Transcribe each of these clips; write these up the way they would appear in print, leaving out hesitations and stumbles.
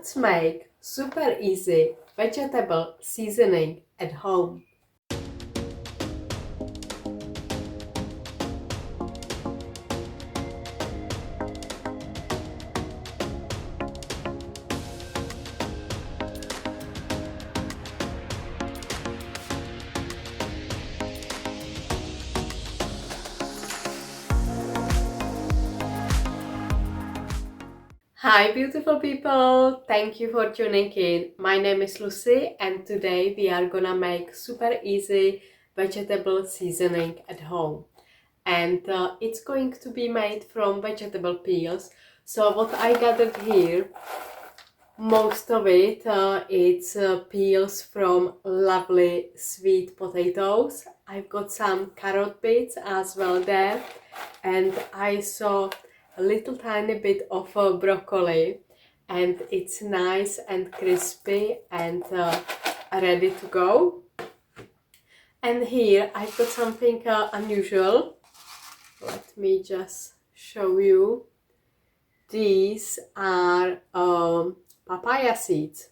Let's make super easy vegetable seasoning at home. Hi beautiful people, thank you for tuning in. My name is Lucy and today we are gonna make super easy vegetable seasoning at home. And it's going to be made from vegetable peels. So what I gathered here, most of it, it's peels from lovely sweet potatoes. I've got some carrot bits as well there, and I saw a little tiny bit of broccoli, and it's nice and crispy and ready to go. And here I've got something unusual. Let me just show you. These are papaya seeds.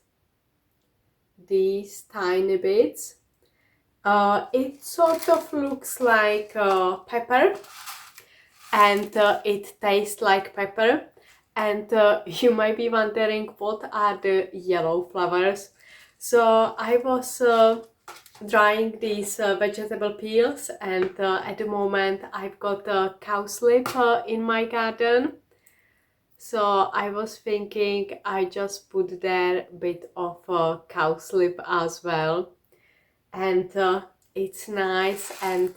These tiny bits. It sort of looks like pepper, and it tastes like pepper. And you might be wondering what are the yellow flowers. So I was drying these vegetable peels, and at the moment I've got a cowslip in my garden. So I was thinking I just put there a bit of cowslip as well, and it's nice and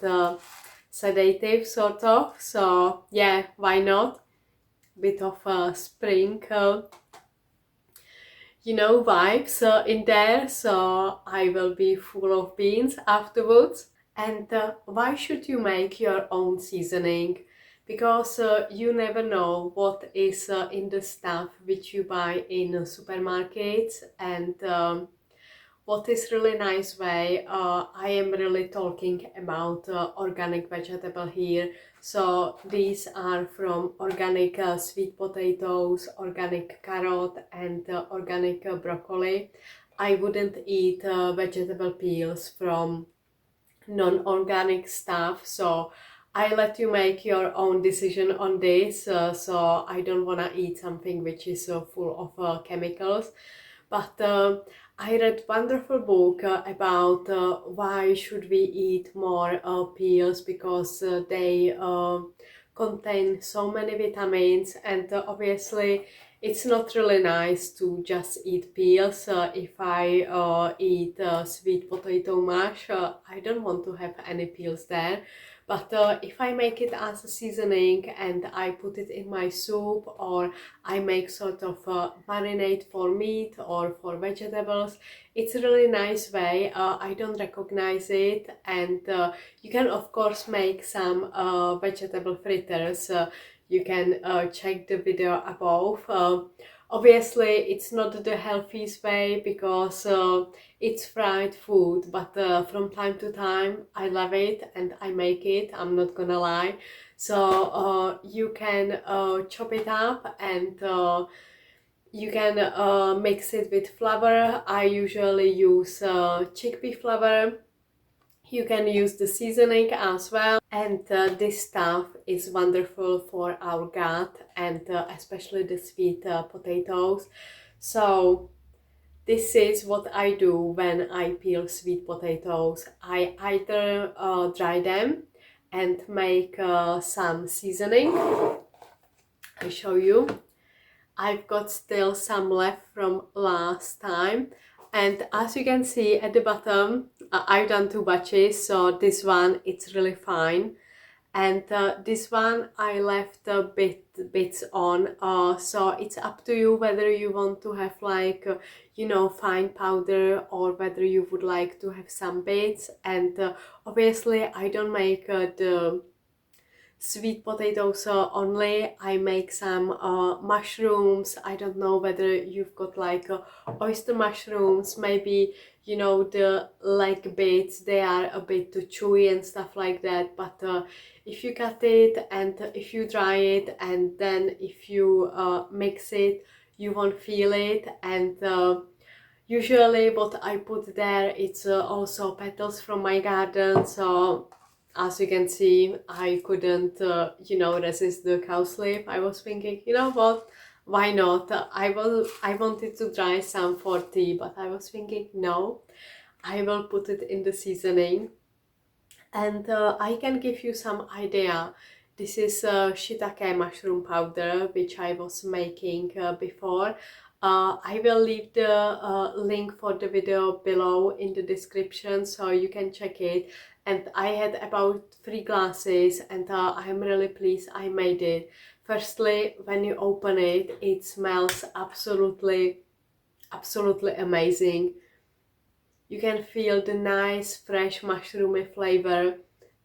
sedative sort of, so yeah, why not? Bit of spring vibes in there, so I will be full of beans afterwards. And why should you make your own seasoning? Because you never know what is in the stuff which you buy in supermarkets. And what is really nice way, I am really talking about organic vegetable here. So these are from organic sweet potatoes, organic carrot and organic broccoli. I wouldn't eat vegetable peels from non-organic stuff, so I let you make your own decision on this. So I don't want to eat something which is full of chemicals. But I read wonderful book about why should we eat more peels, because they contain so many vitamins, and obviously it's not really nice to just eat peels. If I eat sweet potato mash, I don't want to have any peels there. But if I make it as a seasoning and I put it in my soup, or I make sort of marinade for meat or for vegetables, it's a really nice way. I don't recognize it, and you can of course make some vegetable fritters. You can check the video above. Obviously it's not the healthiest way because it's fried food, but from time to time I love it and I make it, I'm not gonna lie. So you can chop it up, and you can mix it with flour. I usually use chickpea flour. You can use the seasoning as well, and this stuff is wonderful for our gut, and especially the sweet potatoes. So this is what I do when I peel sweet potatoes. I either dry them and make some seasoning. I show you. I've got still some left from last time, and as you can see at the bottom, I've done 2 batches, so this one it's really fine, and this one I left bits on, so it's up to you whether you want to have like fine powder, or whether you would like to have some bits. And obviously I don't make the sweet potatoes only. I make some mushrooms. I don't know whether you've got like oyster mushrooms, maybe the leg bits, they are a bit too chewy and stuff like that. But if you cut it and if you dry it and then if you mix it, you won't feel it. And usually what I put there, it's also petals from my garden. So as you can see, I couldn't you know, resist the cowslip. I was thinking, you know what, why not? I wanted to try some for tea, but I was thinking, no, I will put it in the seasoning. And I can give you some idea. This is shiitake mushroom powder, which I was making before. I will leave the link for the video below in the description, so you can check it. And I had about 3 glasses, and I'm really pleased I made it. Firstly, when you open it, it smells absolutely amazing. You can feel the nice fresh mushroomy flavor,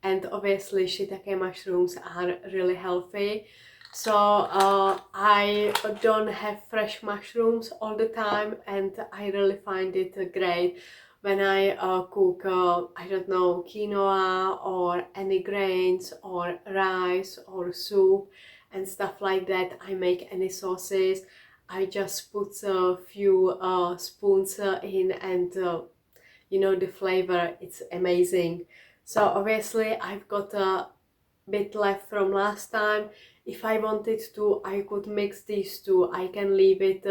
and obviously shiitake mushrooms are really healthy. So I don't have fresh mushrooms all the time, and I really find it great when I cook, I don't know, quinoa or any grains or rice or soup and stuff like that. I make any sauces, I just put a few spoons in, and you know, the flavor, it's amazing. So obviously I've got a bit left from last time. If I wanted to, I could mix these two. I can leave it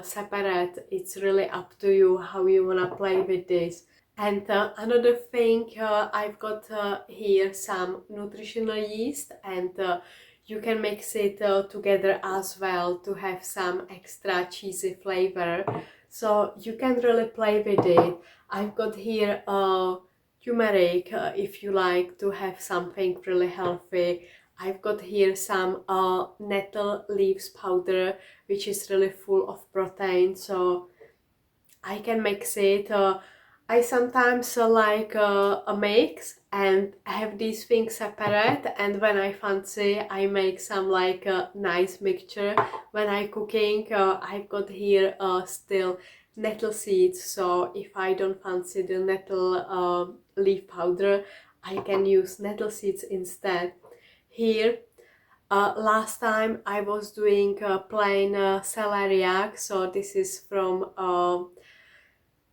separate. It's really up to you how you wanna play with this. And another thing, I've got here some nutritional yeast, and you can mix it together as well to have some extra cheesy flavor. So you can really play with it. I've got here turmeric, if you like to have something really healthy. I've got here some nettle leaves powder, which is really full of protein, so I can mix it. I sometimes like a mix and have these things separate, and when I fancy, I make some like a nice mixture. When I cooking, I've got here still nettle seeds, so if I don't fancy the nettle leaf powder, I can use nettle seeds instead. Here, last time I was doing plain celeriac, so this is from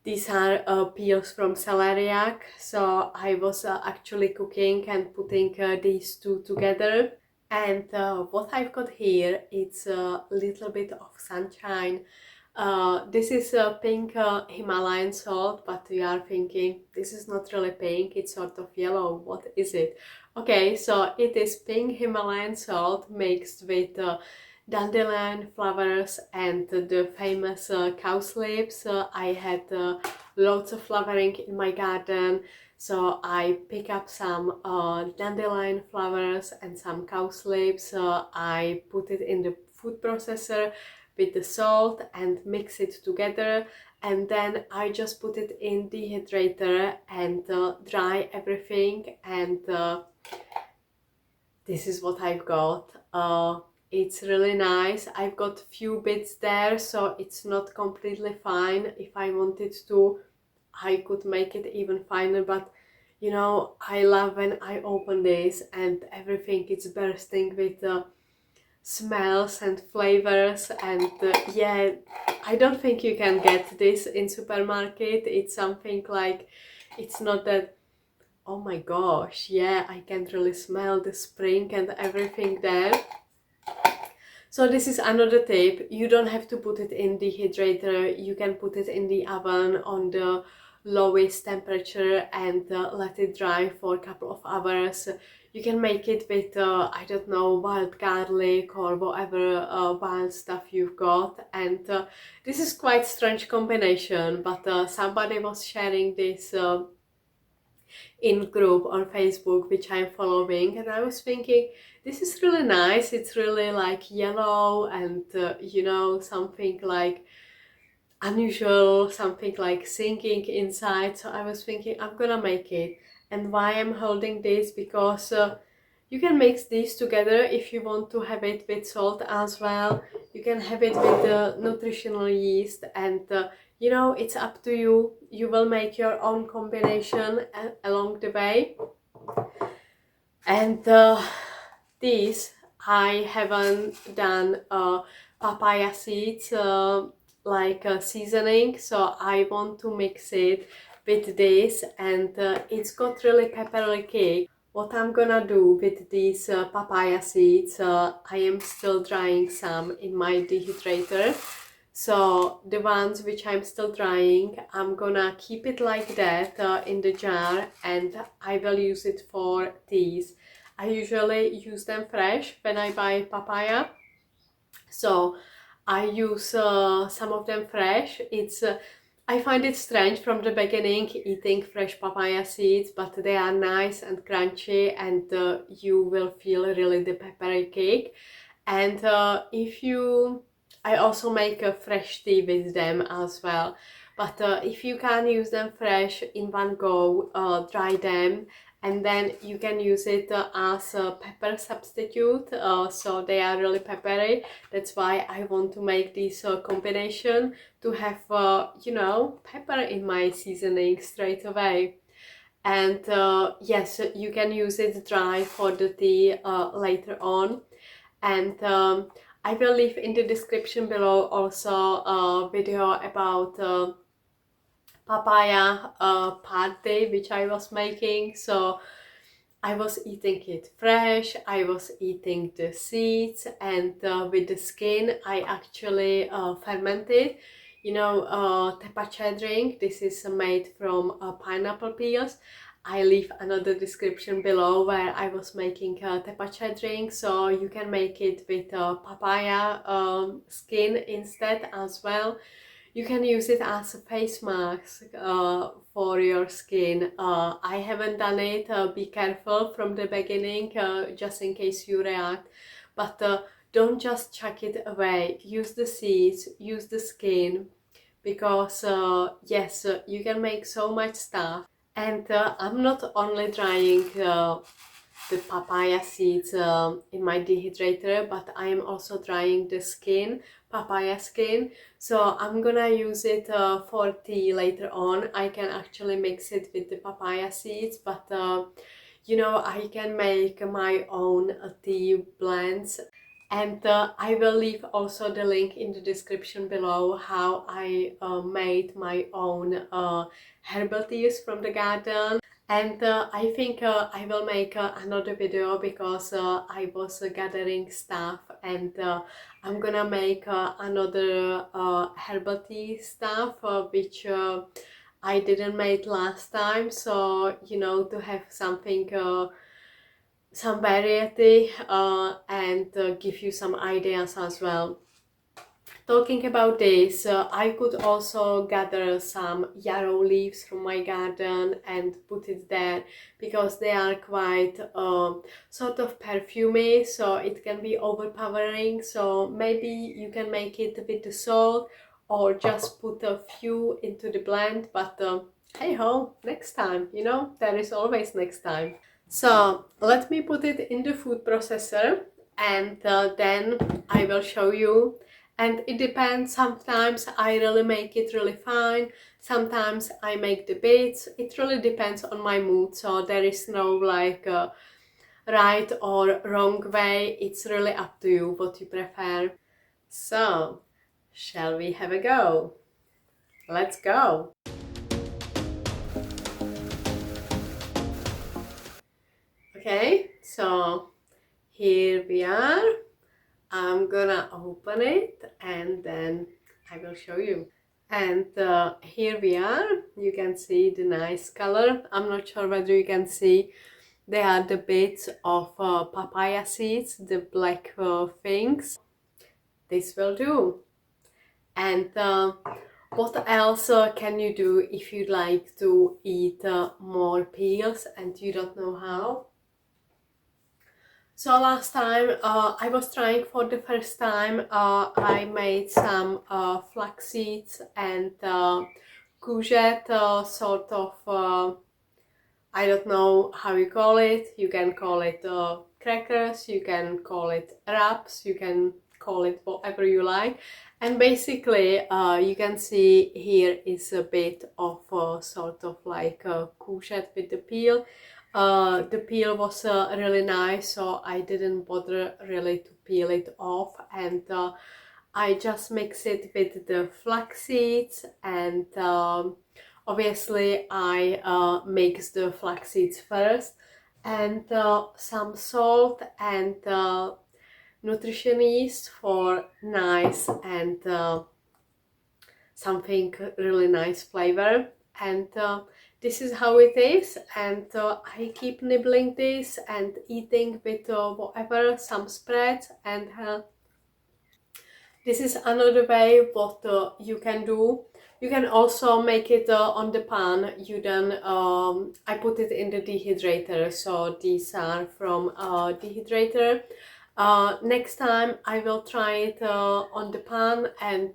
these are peels from celeriac. So I was actually cooking and putting these two together. And what I've got here, it's a little bit of sunshine. This is pink Himalayan salt, but you are thinking, this is not really pink, it's sort of yellow, what is it? Okay, so it is pink Himalayan salt mixed with dandelion flowers and the famous cowslips. I had loads of flowering in my garden, so I pick up some dandelion flowers and some cowslips. I put it in the food processor with the salt and mix it together, and then I just put it in dehydrator and dry everything, and this is what I've got. It's really nice. I've got few bits there, so it's not completely fine. If I wanted to, I could make it even finer, but you know, I love when I open this and everything is bursting with smells and flavors, and yeah, I don't think you can get this in supermarket. It's something like, it's not that, oh my gosh, yeah, I can really smell the spring and everything there. So this is another tip. You don't have to put it in the dehydrator. You can put it in the oven on the lowest temperature and let it dry for a couple of hours. You can make it with, I don't know, wild garlic or whatever wild stuff you've got. And this is quite strange combination, but somebody was sharing this in group on Facebook, which I'm following, and I was thinking, this is really nice. It's really like yellow and you know, something like unusual, something like singing inside. So I was thinking, I'm gonna make it. And why I'm holding this, because you can mix these together if you want to have it with salt as well. You can have it with the nutritional yeast, and you know, it's up to you. You will make your own combination along the way. And these I haven't done papaya seeds like seasoning, so I want to mix it with this, and it's got really peppery cake. What I'm gonna do with these papaya seeds, I am still drying some in my dehydrator. So the ones which I'm still drying, I'm gonna keep it like that in the jar, and I will use it for teas. I usually use them fresh when I buy papaya, so I use some of them fresh. I find it strange from the beginning eating fresh papaya seeds, but they are nice and crunchy, and you will feel really the peppery cake. And I also make a fresh tea with them as well. But if you can't use them fresh in one go, dry them, and then you can use it as a pepper substitute, so they are really peppery. That's why I want to make this combination to have you know, pepper in my seasoning straight away. And yes, you can use it dry for the tea later on. And I will leave in the description below also a video about papaya party which I was making. So I was eating it fresh, I was eating the seeds, and with the skin I actually fermented. You know, 𝗵𝗽𝗀𝗀 drink, this is made from pineapple peels. I leave another description below where I was making 𝗵𝗽𝗀𝗀 drink, so you can make it with papaya skin instead as well. You can use it as a face mask for your skin. I haven't done it, be careful from the beginning, just in case you react. But don't just chuck it away. Use the seeds, use the skin, because yes, you can make so much stuff. And I'm not only drying the papaya seeds in my dehydrator, but I am also drying the skin, papaya skin. So I'm gonna use it for tea later on. I can actually mix it with the papaya seeds, but you know, I can make my own tea blends. And I will leave also the link in the description below how I made my own herbal teas from the garden. And I think I will make another video, because I was gathering stuff, and I'm gonna make another herbal tea stuff which I didn't make last time, so you know, to have something some variety and give you some ideas as well. Talking about this, I could also gather some yarrow leaves from my garden and put it there, because they are quite sort of perfumey, so it can be overpowering. So maybe you can make it with the salt, or just put a few into the blend, but hey ho, next time, you know, there is always next time. So let me put it in the food processor, and then I will show you. And it depends, sometimes I really make it really fine, sometimes I make the bits. It really depends on my mood, so there is no like right or wrong way. It's really up to you what you prefer. So shall we have a go? Let's go! Okay, so here we are. I'm gonna open it and then I will show you. And here we are. You can see the nice color. I'm not sure whether you can see. They are the bits of papaya seeds, the black things. This will do. And what else can you do if you'd like to eat more peels and you don't know how? So last time I was trying for the first time, I made some flax seeds and courgette, sort of, I don't know how you call it. You can call it crackers, you can call it wraps, you can call it whatever you like. And basically you can see here is a bit of sort of like courgette with the peel. The peel was really nice, so I didn't bother really to peel it off, and I just mix it with the flax seeds, and obviously I mix the flax seeds first, and some salt and nutrition yeast for nice and something really nice flavor. And this is how it is, and I keep nibbling this and eating with whatever, some spreads. And this is another way what you can do. You can also make it on the pan. You then I put it in the dehydrator, so these are from dehydrator. Next time I will try it on the pan, and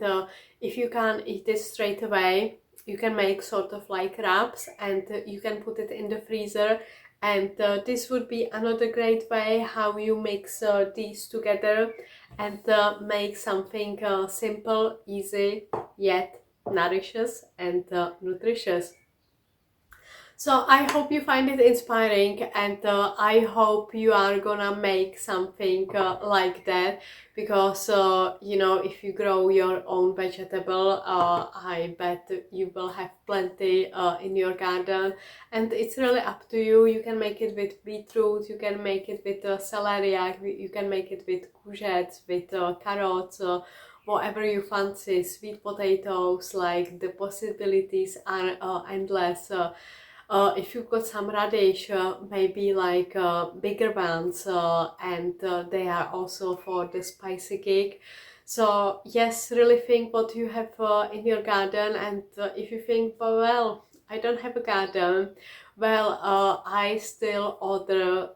if you can eat it straight away, you can make sort of like wraps, and you can put it in the freezer. And this would be another great way how you mix these together and make something simple, easy, yet nourishes and nutritious. So I hope you find it inspiring, and I hope you are gonna make something like that, because you know, if you grow your own vegetable, I bet you will have plenty in your garden, and it's really up to you. You can make it with beetroot, you can make it with celery, you can make it with courgettes, with carrots, whatever you fancy, sweet potatoes. Like, the possibilities are endless. If you've got some radish, maybe like bigger ones, and they are also for the spicy cake. So yes, really think what you have in your garden, and if you think, well, I don't have a garden, well, I still order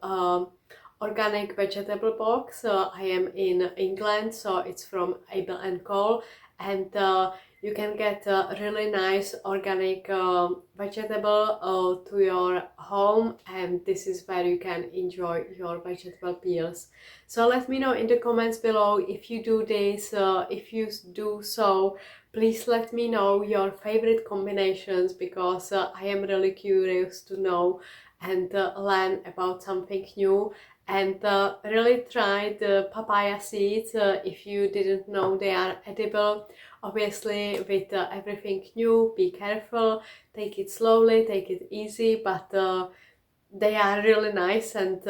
organic vegetable box. I am in England, so it's from 𝗖𝗵𝗽𝗀𝗀, and you can get a really nice organic vegetable to your home, and this is where you can enjoy your vegetable peels. So let me know in the comments below if you do this. If you do so, please let me know your favorite combinations, because I am really curious to know and learn about something new. And really try the papaya seeds if you didn't know they are edible. Obviously, with everything new, be careful, take it slowly, take it easy, but they are really nice and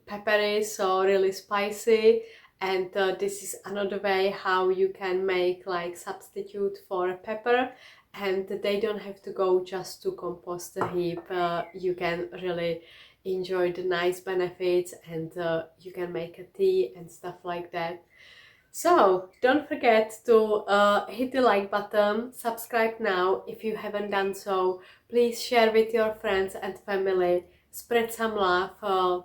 peppery, so really spicy. And this is another way how you can make like substitute for pepper, and they don't have to go just to compost the heap. You can really enjoy the nice benefits, and you can make a tea and stuff like that. So don't forget to hit the like button, subscribe now if you haven't done so, please share with your friends and family, spread some love,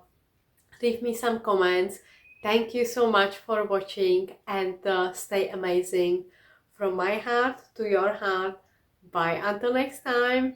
leave me some comments. Thank you so much for watching, and stay amazing. From my heart to your heart. Bye until next time.